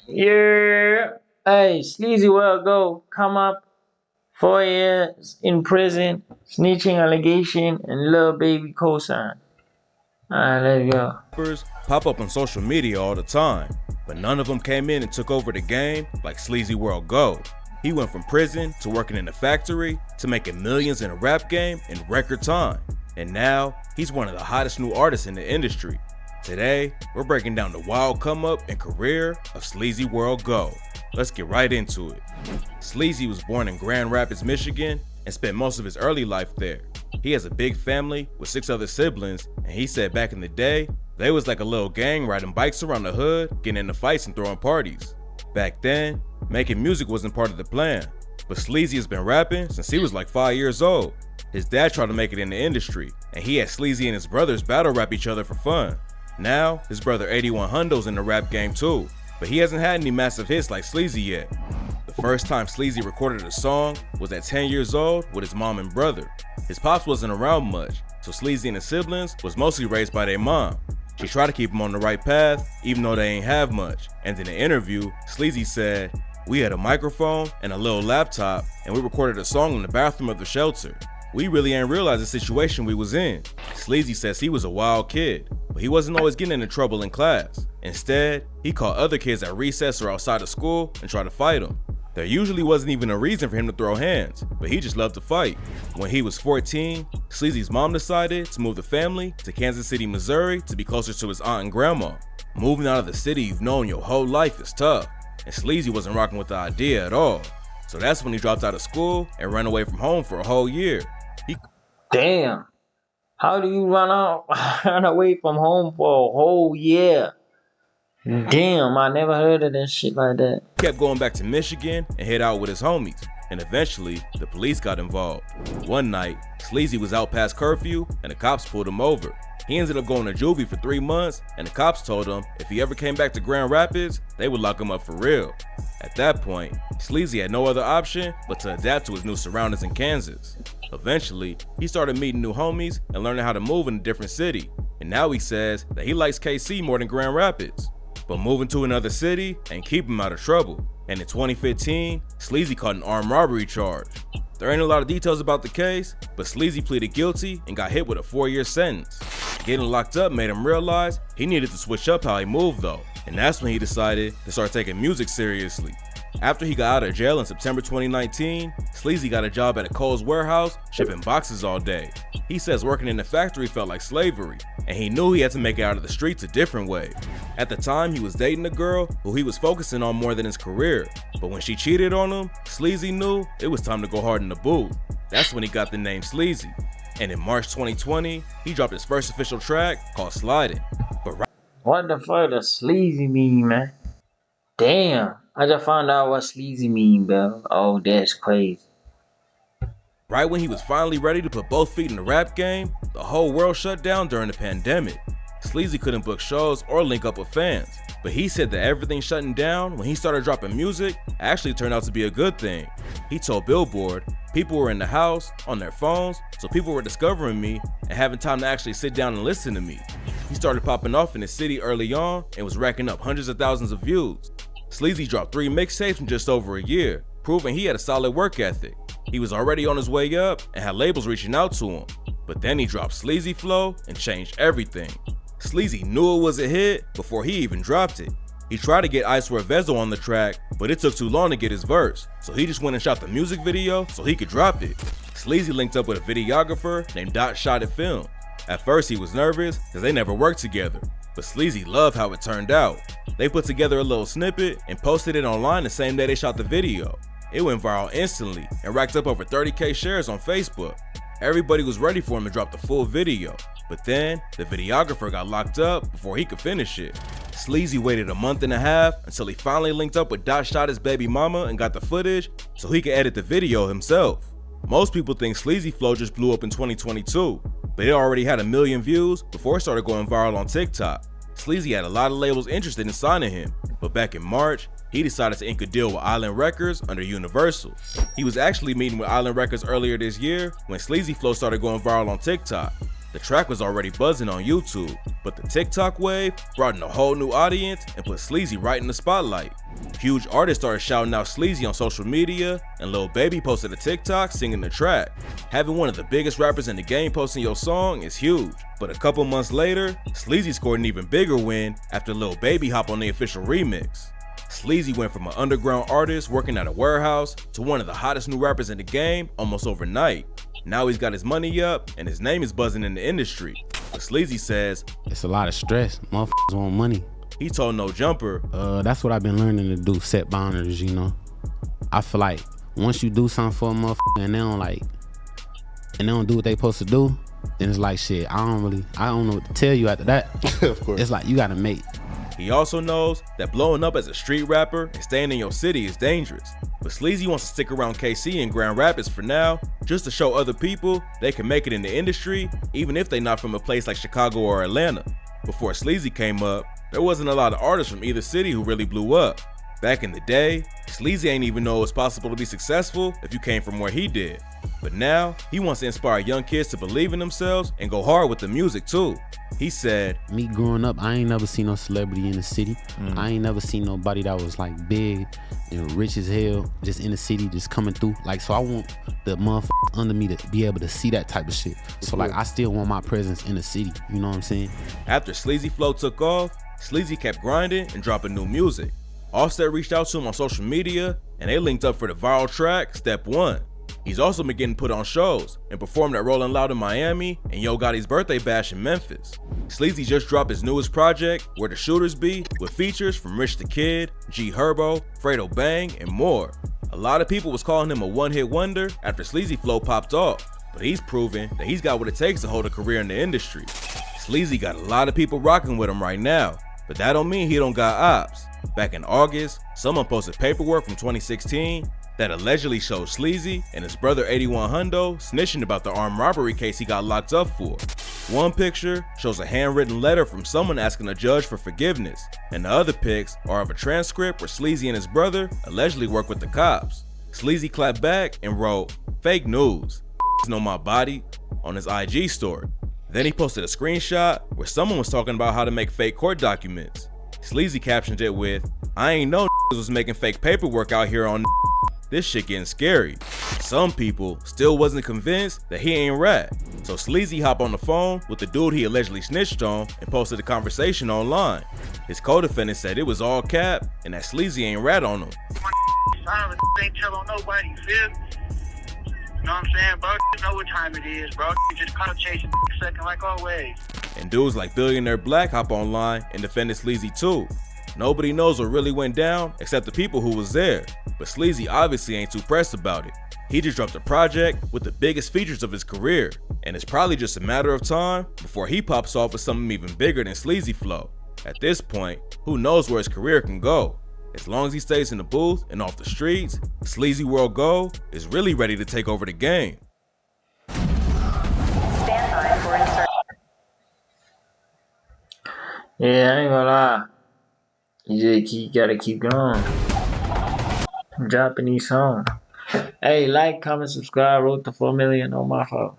Yeah. Hey, Sleazy World Go. Come up. 4 years in prison. Snitching allegation and Lil Baby cosign. Alright, let's go. Rappers pop up on social media all the time, but none of them came in and took over the game like Sleazy World Go. He went from prison to working in a factory to making millions in a rap game in record time. And now, he's one of the hottest new artists in the industry. Today, we're breaking down the wild come up and career of Sleazy World Go. Let's get right into it. Sleazy was born in Grand Rapids, Michigan, and spent most of his early life there. He has a big family with 6 other siblings, and he said back in the day, they was like a little gang riding bikes around the hood, getting into fights and throwing parties. Back then, making music wasn't part of the plan, but Sleazy has been rapping since he was like 5 years old. His dad tried to make it in the industry, and he had Sleazy and his brothers battle rap each other for fun. Now, his brother 81 Hundo's in the rap game too, but he hasn't had any massive hits like Sleazy yet. The first time Sleazy recorded a song was at 10 years old with his mom and brother. His pops wasn't around much, so Sleazy and his siblings was mostly raised by their mom. She tried to keep him on the right path, even though they ain't have much. And in the interview, Sleazy said, "We had a microphone and a little laptop, and we recorded a song in the bathroom of the shelter. We really ain't realized the situation we was in." Sleazy says he was a wild kid, but he wasn't always getting into trouble in class. Instead, he caught other kids at recess or outside of school and tried to fight them. There usually wasn't even a reason for him to throw hands, but he just loved to fight. When he was 14, Sleazy's mom decided to move the family to Kansas City, Missouri to be closer to his aunt and grandma. Moving out of the city you've known your whole life is tough, and Sleazy wasn't rocking with the idea at all. So that's when he dropped out of school and ran away from home for a whole year. Damn. How do you run away from home for a whole year? Damn, I never heard of that shit like that. He kept going back to Michigan and hid out with his homies, and eventually the police got involved. One night, Sleazy was out past curfew and the cops pulled him over. He ended up going to juvie for 3 months, and the cops told him if he ever came back to Grand Rapids, they would lock him up for real. At that point, Sleazy had no other option but to adapt to his new surroundings in Kansas. Eventually, he started meeting new homies and learning how to move in a different city, and now he says that he likes KC more than Grand Rapids. But moving to another city ain't keep him out of trouble. And in 2015, Sleazy caught an armed robbery charge. There ain't a lot of details about the case, but Sleazy pleaded guilty and got hit with a 4-year sentence. Getting locked up made him realize he needed to switch up how he moved though, and that's when he decided to start taking music seriously. After he got out of jail in September 2019, Sleazy got a job at a Kohl's warehouse shipping boxes all day. He says working in the factory felt like slavery, and he knew he had to make it out of the streets a different way. At the time, he was dating a girl who he was focusing on more than his career, but when she cheated on him, Sleazy knew it was time to go hard in the booth. That's when he got the name Sleazy. And in March 2020, he dropped his first official track called Sliding. But What the fuck does sleazy mean, man? Damn, I just found out what sleazy mean, bro. Oh, that's crazy. right when he was finally ready to put both feet in the rap game, the whole world shut down during the pandemic. Sleazy couldn't book shows or link up with fans, but he said that everything shutting down when he started dropping music actually turned out to be a good thing. He told Billboard, people were in the house, on their phones, so people were discovering me and having time to actually sit down and listen to me. He started popping off in the city early on and was racking up hundreds of thousands of views. Sleazy dropped 3 mixtapes in just over a year, proving he had a solid work ethic. He was already on his way up and had labels reaching out to him, but then he dropped Sleazy Flow and changed everything. Sleazy knew it was a hit before he even dropped it. He tried to get Icewear Vezo on the track, but it took too long to get his verse, so he just went and shot the music video so he could drop it. Sleazy linked up with a videographer named Dot Shot It Film. At first he was nervous because they never worked together, but Sleazy loved how it turned out. They put together a little snippet and posted it online the same day they shot the video. It went viral instantly and racked up over 30K shares on Facebook. Everybody was ready for him to drop the full video, but then the videographer got locked up before he could finish it. Sleazy waited a month and a half until he finally linked up with Dot Shot his baby mama and got the footage so he could edit the video himself. Most people think Sleazy Flow just blew up in 2022, but it already had 1 million views before it started going viral on TikTok. Sleazy had a lot of labels interested in signing him, but back in March, he decided to ink a deal with Island Records under Universal. He was actually meeting with Island Records earlier this year when Sleazy Flow started going viral on TikTok. The track was already buzzing on YouTube, but the TikTok wave brought in a whole new audience and put Sleazy right in the spotlight. Huge artists started shouting out Sleazy on social media, and Lil Baby posted a TikTok singing the track. Having one of the biggest rappers in the game posting your song is huge, but a couple months later, Sleazy scored an even bigger win after Lil Baby hopped on the official remix. Sleazy went from an underground artist working at a warehouse to one of the hottest new rappers in the game almost overnight. Now he's got his money up and his name is buzzing in the industry. But Sleazy says, "It's a lot of stress. Motherfuckers want money." He told No Jumper, That's what I've been learning to do, set boundaries, you know. I feel like once you do something for a motherfucker and they don't do what they supposed to do, then it's like shit, I don't know what to tell you after that. Of course. It's like you gotta make. He also knows that blowing up as a street rapper and staying in your city is dangerous. But Sleazy wants to stick around KC and Grand Rapids for now, just to show other people they can make it in the industry, even if they're not from a place like Chicago or Atlanta. Before Sleazy came up, there wasn't a lot of artists from either city who really blew up. Back in the day, Sleazy ain't even know it was possible to be successful if you came from where he did. But now, he wants to inspire young kids to believe in themselves and go hard with the music too. He said, "Me growing up, I ain't never seen no celebrity in the city. I ain't never seen nobody that was like big and rich as hell, just in the city, just coming through. Like, so I want the motherfuckers under me to be able to see that type of shit. So like, I still want my presence in the city, you know what I'm saying?" After Sleazy Flow took off, Sleazy kept grinding and dropping new music. Offset reached out to him on social media, and they linked up for the viral track, Step 1. He's also been getting put on shows and performed at Rollin' Loud in Miami and Yo Gotti's birthday bash in Memphis. Sleazy just dropped his newest project, Where the Shooters Be, with features from Rich the Kid, G Herbo, Fredo Bang, and more. A lot of people was calling him a one-hit wonder after Sleazy Flow popped off, but he's proven that he's got what it takes to hold a career in the industry. Sleazy got a lot of people rocking with him right now, but that don't mean he don't got ops. Back in August, someone posted paperwork from 2016 that allegedly showed Sleazy and his brother 81 Hundo snitching about the armed robbery case he got locked up for. One picture shows a handwritten letter from someone asking a judge for forgiveness, and the other pics are of a transcript where Sleazy and his brother allegedly work with the cops. Sleazy clapped back and wrote, "Fake news, know my body," on his IG story. Then he posted a screenshot where someone was talking about how to make fake court documents. Sleazy captioned it with, "I ain't know was making fake paperwork out here on this shit getting scary." Some people still wasn't convinced that he ain't rat, so Sleazy hopped on the phone with the dude he allegedly snitched on and posted the conversation online. His co-defendant said it was all cap and that Sleazy ain't rat on him. Silence ain't tell on nobody, feel? You know what I'm saying, bro? You know what time it is, bro. You just clout chasing second like always. And dudes like Billionaire Black hop online and defended Sleazy too. Nobody knows what really went down except the people who was there, but Sleazy obviously ain't too pressed about it. He just dropped a project with the biggest features of his career, and it's probably just a matter of time before he pops off with something even bigger than Sleazy Flow. At this point, who knows where his career can go? As long as he stays in the booth and off the streets, Sleazy World Go is really ready to take over the game. Stand by for insert. Yeah, I ain't gonna lie. You just gotta keep going. Dropping these songs. Hey, like, comment, subscribe. Wrote to 4 million on my phone.